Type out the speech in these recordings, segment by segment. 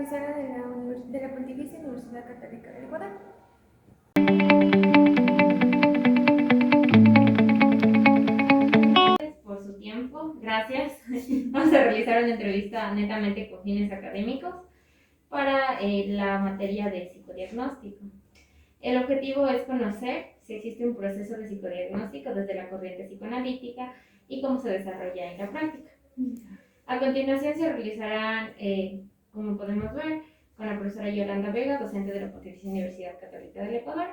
profesora de la Pontificia Universidad Católica del Ecuador. Por su tiempo, gracias. Vamos a realizar una entrevista netamente con fines académicos para la materia de psicodiagnóstico. El objetivo es conocer si existe un proceso de psicodiagnóstico desde la corriente psicoanalítica y cómo se desarrolla en la práctica. A continuación se realizarán, como podemos ver, con la profesora Yolanda Vega, docente de la Pontificia Universidad Católica del Ecuador.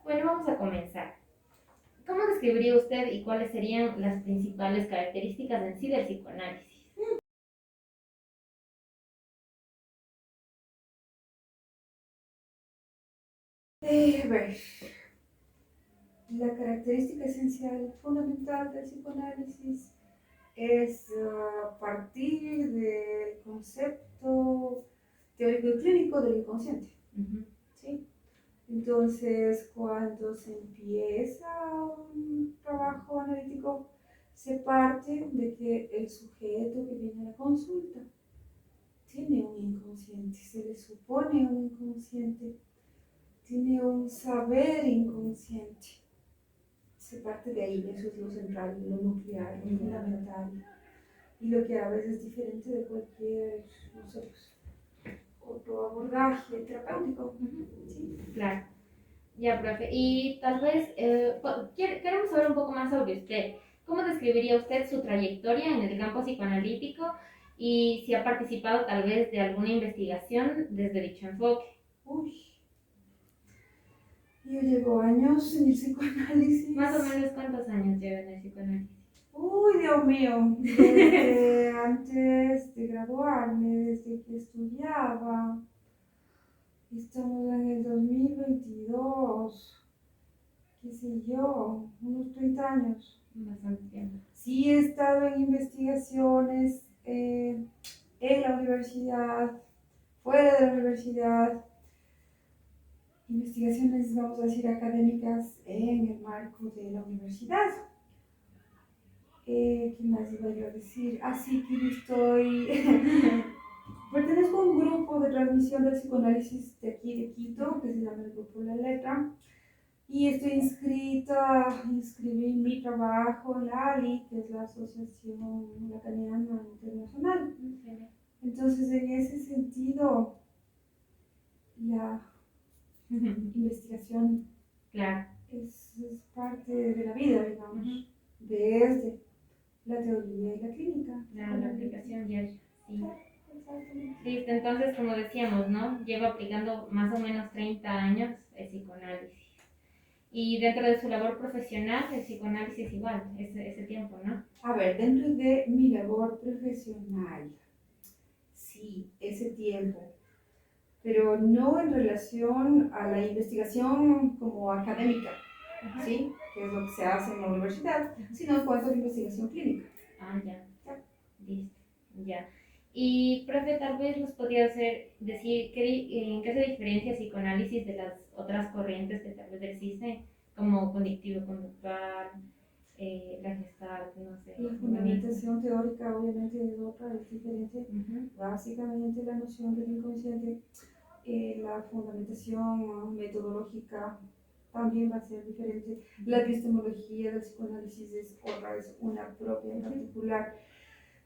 Bueno, vamos a comenzar. ¿Cómo describiría usted y cuáles serían las principales características en sí del psicoanálisis? Ver, la característica esencial, fundamental del psicoanálisis es partir del concepto teórico y clínico del inconsciente. ¿Sí? Entonces, cuando se empieza un trabajo analítico, se parte de que el sujeto que viene a la consulta tiene un inconsciente, se le supone un inconsciente, tiene un saber inconsciente. Se parte de ahí, eso es lo central, lo nuclear, lo fundamental. Y lo que a veces es diferente de cualquier, no sé, pues, otro abordaje terapéutico. ¿Sí? Claro. Ya, profe. Y tal vez queremos saber un poco más sobre usted. ¿Cómo describiría usted su trayectoria en el campo psicoanalítico y si ha participado tal vez de alguna investigación desde dicho enfoque? Uy, yo llevo años en el psicoanálisis. Más o menos, ¿cuántos años lleva en el psicoanálisis? Uy, Dios mío, desde antes de graduarme, desde que estudiaba. Estamos en el 2022, qué sé yo, unos 30 años. Bastante tiempo. Sí he estado en investigaciones en la universidad, fuera de la universidad, investigaciones, vamos a decir, académicas en el marco de la universidad. ¿Qué más iba yo a decir? Así que yo estoy, pertenezco a un grupo de transmisión del psicoanálisis de aquí de Quito, que se llama el Grupo La Letra, y estoy inscribí mi trabajo en la ALI, que es la Asociación Lacaniana Internacional. Entonces, en ese sentido, la investigación Claro. es parte de la vida, digamos, desde la teoría y la clínica. La aplicación diaria. Sí. Exactamente. Listo, entonces como decíamos, ¿no? Lleva aplicando más o menos 30 años el psicoanálisis. Y dentro de su labor profesional, el psicoanálisis igual, ese tiempo, ¿no? A ver, dentro de mi labor profesional, sí, ese tiempo, pero no en relación a la investigación como académica, ¿sí? Que es lo que se hace en la universidad, sino en cuanto a la investigación clínica. Ah, ya. Listo, ya. Y, profe, tal vez nos podría decir en qué se diferencia el psicoanálisis de las otras corrientes que tal vez existen, como cognitivo-conductual, la Gestalt, no sé. La fundamentación teórica obviamente es otra, es diferente. Básicamente la noción del inconsciente, la fundamentación metodológica también va a ser diferente. La epistemología del psicoanálisis es otra, es una propia en particular.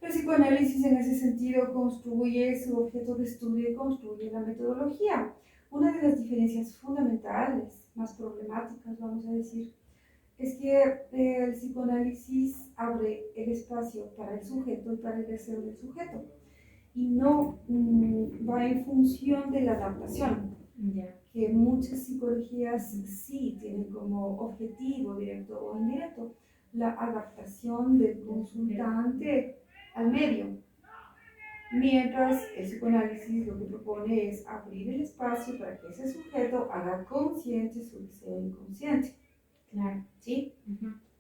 El psicoanálisis en ese sentido construye su objeto de estudio y construye la metodología. Una de las diferencias fundamentales, más problemáticas, vamos a decir, es que el psicoanálisis abre el espacio para el sujeto y para el deseo del sujeto y no va en función de la adaptación, que muchas psicologías sí tienen como objetivo directo o indirecto la adaptación del consultante al medio. Mientras el psicoanálisis lo que propone es abrir el espacio para que ese sujeto haga consciente su deseo inconsciente. Claro. ¿Sí?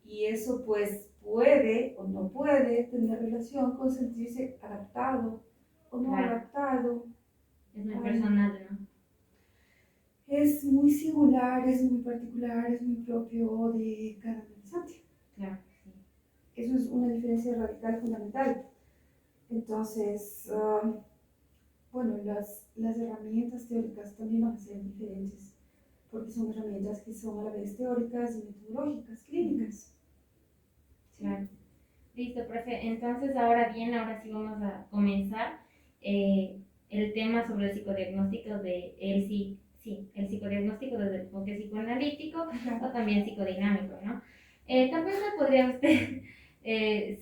Y eso pues puede o no puede tener relación con sentirse adaptado o no adaptado. Es muy personal, ¿no? Es muy singular, es muy particular, es muy propio de cada analizante. Claro, sí. Eso es una diferencia radical fundamental. Entonces, Bueno, las herramientas teóricas también van a ser diferentes, porque son herramientas que son a la vez teóricas y metodológicas, clínicas. Claro. Listo, profe. Entonces, ahora sí vamos a comenzar el tema sobre el psicodiagnóstico el psicodiagnóstico desde el enfoque psicoanalítico o también psicodinámico, ¿no? Tal vez me podría usted,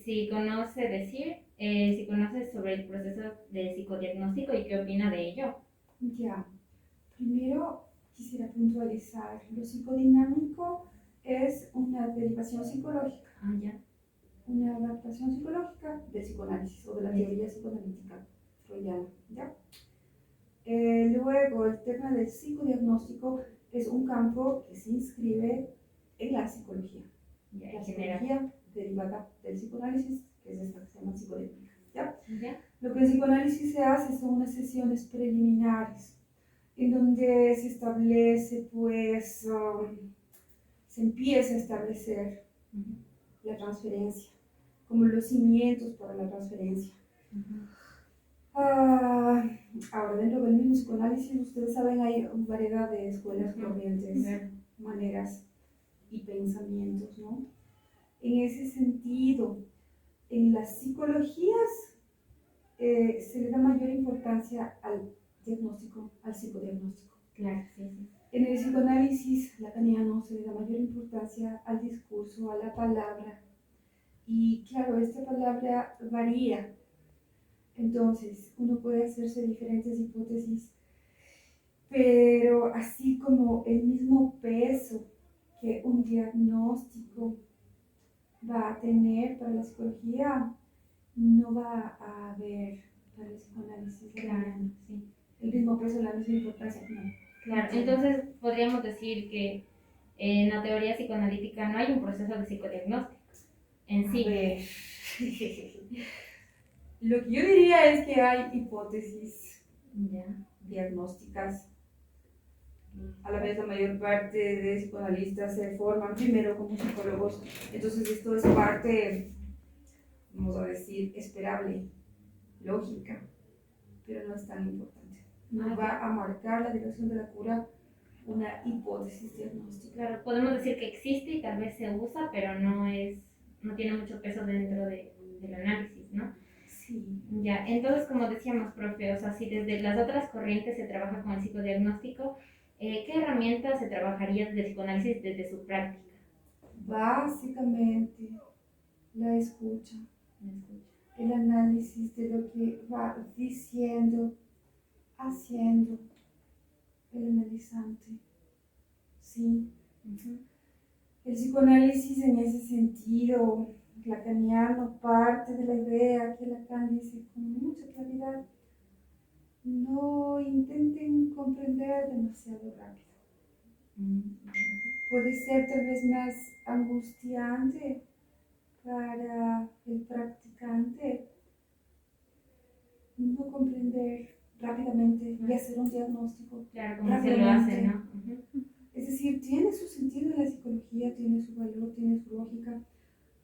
si conoce sobre el proceso de psicodiagnóstico y qué opina de ello. Ya, primero quisiera puntualizar, lo psicodinámico es una derivación psicológica, Ya. una adaptación psicológica del psicoanálisis o de la teoría psicoanalítica freudiana, ¿ya? Luego, el tema del psicodiagnóstico es un campo que se inscribe en la psicología. Ya, La en general. psicología derivada del psicoanálisis, que es esta que se llama psicodinámica, ¿ya? Ya. Lo que en psicoanálisis se hace son unas sesiones preliminares en donde se establece, pues, se empieza a establecer la transferencia, como los cimientos para la transferencia. Ahora, dentro del mismo psicoanálisis, ustedes saben, hay variedad de escuelas, corrientes, maneras y pensamientos, ¿no? En ese sentido, en las psicologías se le da mayor importancia al diagnóstico, al psicodiagnóstico. Claro, sí, sí. En el psicoanálisis lacaniano se le da mayor importancia al discurso, a la palabra. Y claro, esta palabra varía. Entonces, uno puede hacerse diferentes hipótesis, pero así como el mismo peso que un diagnóstico va a tener para la psicología, no va a haber para el psicoanálisis. Claro, sí. El mismo peso, la misma importancia, no. Claro, entonces podríamos decir que en la teoría psicoanalítica no hay un proceso de psicodiagnóstico en sí. A ver. Lo que yo diría es que hay hipótesis Ya. diagnósticas. A la vez la mayor parte de psicoanalistas se forman primero como psicólogos, entonces esto es parte, vamos a decir, esperable, lógica, pero no es tan importante. No va a marcar la dirección de la cura una hipótesis diagnóstica. Claro, podemos decir que existe y tal vez se usa, pero no tiene mucho peso dentro del análisis, ¿no? Sí. Ya, entonces como decíamos, profe, o sea, si desde las otras corrientes se trabaja con el psicodiagnóstico, ¿qué herramientas se trabajaría desde el psicoanálisis desde su práctica? Básicamente, la escucha, el análisis de lo que va diciendo, haciendo el analizante. Sí. El psicoanálisis en ese sentido lacaniano parte de la idea que Lacan dice con mucha claridad: no intenten comprender demasiado rápido. Puede ser tal vez más angustiante para el practicante no comprender rápidamente y hacer un diagnóstico. Claro, como se lo hace, ¿no? Es decir, tiene su sentido en la psicología, tiene su valor, tiene su lógica,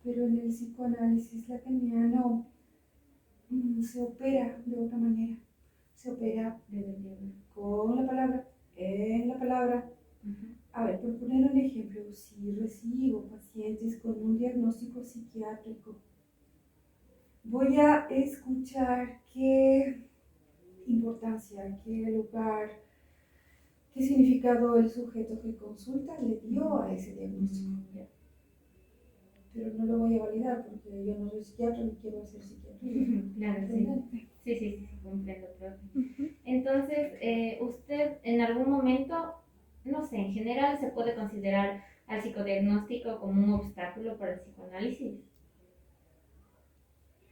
pero en el psicoanálisis lacaniano se opera de otra manera. Se opera con la palabra, en la palabra. A ver, por poner un ejemplo, si recibo pacientes con un diagnóstico psiquiátrico, voy a escuchar qué importancia, qué lugar, qué significado el sujeto que consulta le dio a ese diagnóstico. Pero no lo voy a validar porque yo no soy psiquiatra ni quiero ser psiquiatra. Claro, sí. Sí, comprendo, profe. Entonces, usted en algún momento, no sé, en general se puede considerar al psicodiagnóstico como un obstáculo para el psicoanálisis.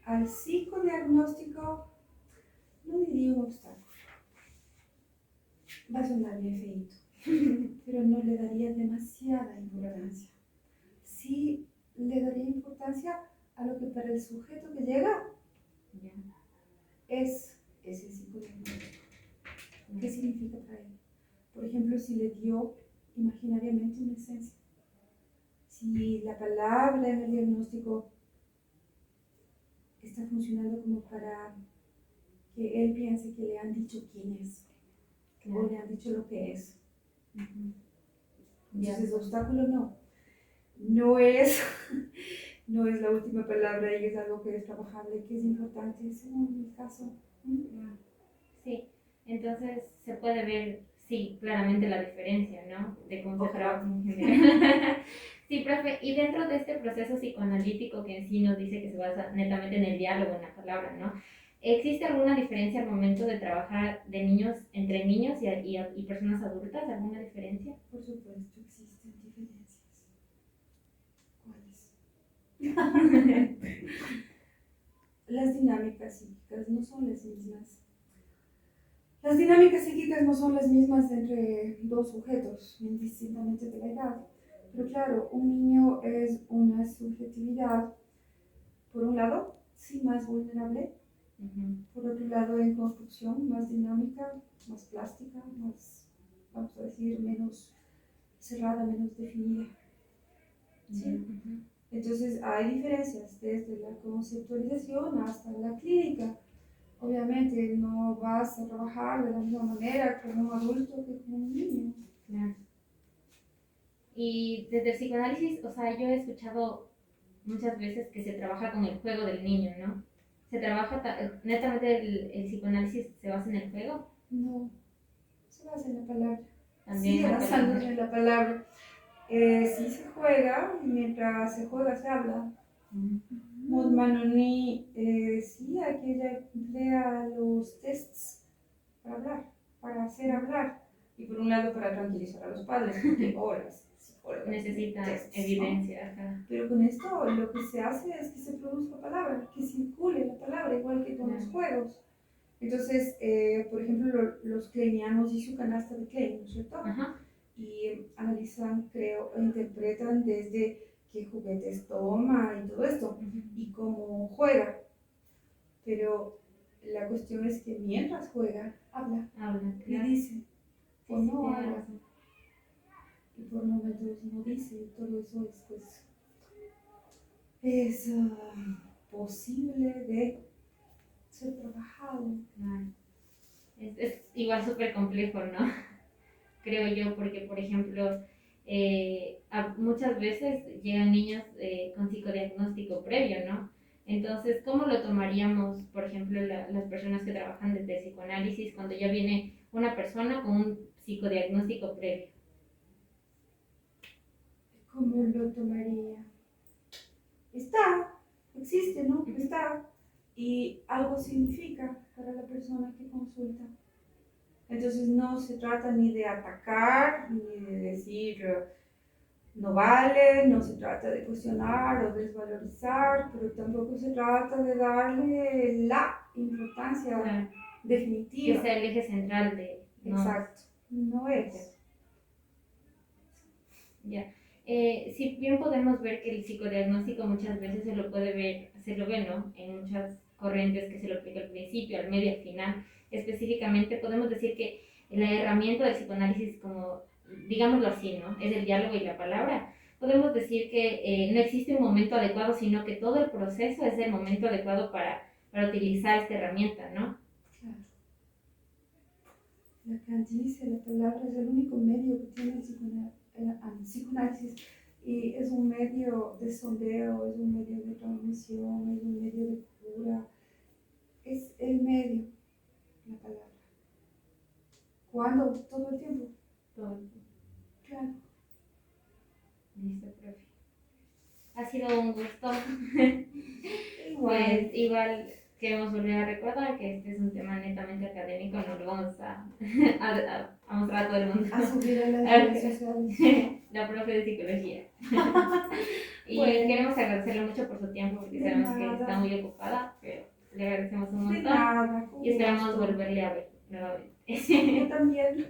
Al psicodiagnóstico no diría un obstáculo. Va a sonar bien feito, pero no le daría demasiada importancia. Sí le daría importancia a lo que para el sujeto que llega es ese psicodiagnóstico. ¿Qué significa para él? Por ejemplo, si le dio imaginariamente una esencia. Si la palabra en el diagnóstico está funcionando como para que él piense que le han dicho quién es o Claro. le han dicho lo que es. Ujú. Ya. Entonces, obstáculo no es, no es la última palabra y es algo que es trabajable, que es importante, según mi caso. Sí, entonces se puede ver, sí, claramente la diferencia, ¿no? De cómo se Ojalá. trabaja en general. Sí, profe, y dentro de este proceso psicoanalítico que en sí nos dice que se basa netamente en el diálogo, en la palabra, ¿no? ¿Existe alguna diferencia al momento de trabajar de niños, entre niños y personas adultas? ¿Alguna diferencia? Por supuesto, existen diferencias. ¿Cuáles? Las dinámicas psíquicas no son las mismas. Las dinámicas psíquicas no son las mismas entre dos sujetos, indistintamente de la edad. Pero claro, un niño es una subjetividad, por un lado, sí más vulnerable, Ujú. por otro lado en construcción, más dinámica, más plástica, más, vamos a decir, menos cerrada, menos definida. ¿Sí? Ujú. Entonces hay diferencias desde la conceptualización hasta la clínica. Obviamente no vas a trabajar de la misma manera con un adulto que con un niño. Claro. Y desde el psicoanálisis, o sea, yo he escuchado muchas veces que se trabaja con el juego del niño, ¿no? Se trabaja, netamente el psicoanálisis se basa en el juego, No, se basa en la palabra. también Sigue en la basándose palabra. en la palabra. Sí se juega, y mientras se juega se habla. Mudmanoni, sí, aquella emplea los tests para hablar, para hacer hablar. Y por un lado para tranquilizar a los padres, porque horas psicólogas Necesita tests, ¿no? evidencia, ajá. Pero con esto lo que se hace es que se produzca palabra, que circule la palabra, igual que con los juegos. Entonces, por ejemplo, los kleinianos y su canasta de Klein, ¿no es cierto? Ajá. Y analizan, creo, e interpretan desde qué juguetes toma y todo esto, Ujú. y cómo juega. Pero la cuestión es que mientras juega, habla Habla, y claro. dice, Sí, o sí, no tiene habla, razón. y por momentos no dice, y todo eso es, pues, es posible de ser trabajado. Claro. Es igual súper complejo, ¿no? Creo yo, porque, por ejemplo, muchas veces llegan niños con psicodiagnóstico previo, ¿no? Entonces, ¿cómo lo tomaríamos, por ejemplo, las personas que trabajan desde el psicoanálisis cuando ya viene una persona con un psicodiagnóstico previo? ¿Cómo lo tomaría? Está, existe, ¿no? Está, y algo significa para la persona que consulta. Entonces no se trata ni de atacar, ni de decir no vale, no se trata de cuestionar o desvalorizar, pero tampoco se trata de darle la importancia Claro. Que definitiva. sea el eje central de... ¿no? Exacto, no es. Ya. Si bien podemos ver que el psicodiagnóstico muchas veces se lo puede ver, se lo ve, ¿no? En muchas corrientes que se lo aplica al principio, al medio, al final. Específicamente podemos decir que la herramienta del psicoanálisis, como digámoslo así, ¿no? Es el diálogo y la palabra. Podemos decir que no existe un momento adecuado, sino que todo el proceso es el momento adecuado para utilizar esta herramienta, ¿no? Claro. Lacan dice, la palabra es el único medio que tiene el psicoanálisis y es un medio de sondeo, es un medio de transmisión, es un medio de cura, es el medio, la palabra. ¿Cuándo? Todo el tiempo. Todo el tiempo. Claro. Listo, profe. Ha sido un gusto. Igual. Pues igual queremos volver a recordar que este es un tema netamente académico, no lo vamos a mostrar a todo el mundo. A subir a las redes sociales. La profe de psicología. Y Bueno. queremos agradecerle mucho por su tiempo porque De sabemos que nada. está muy ocupada, pero le agradecemos un De montón nada. y esperamos gusto. volverle a ver nuevamente. Yo también.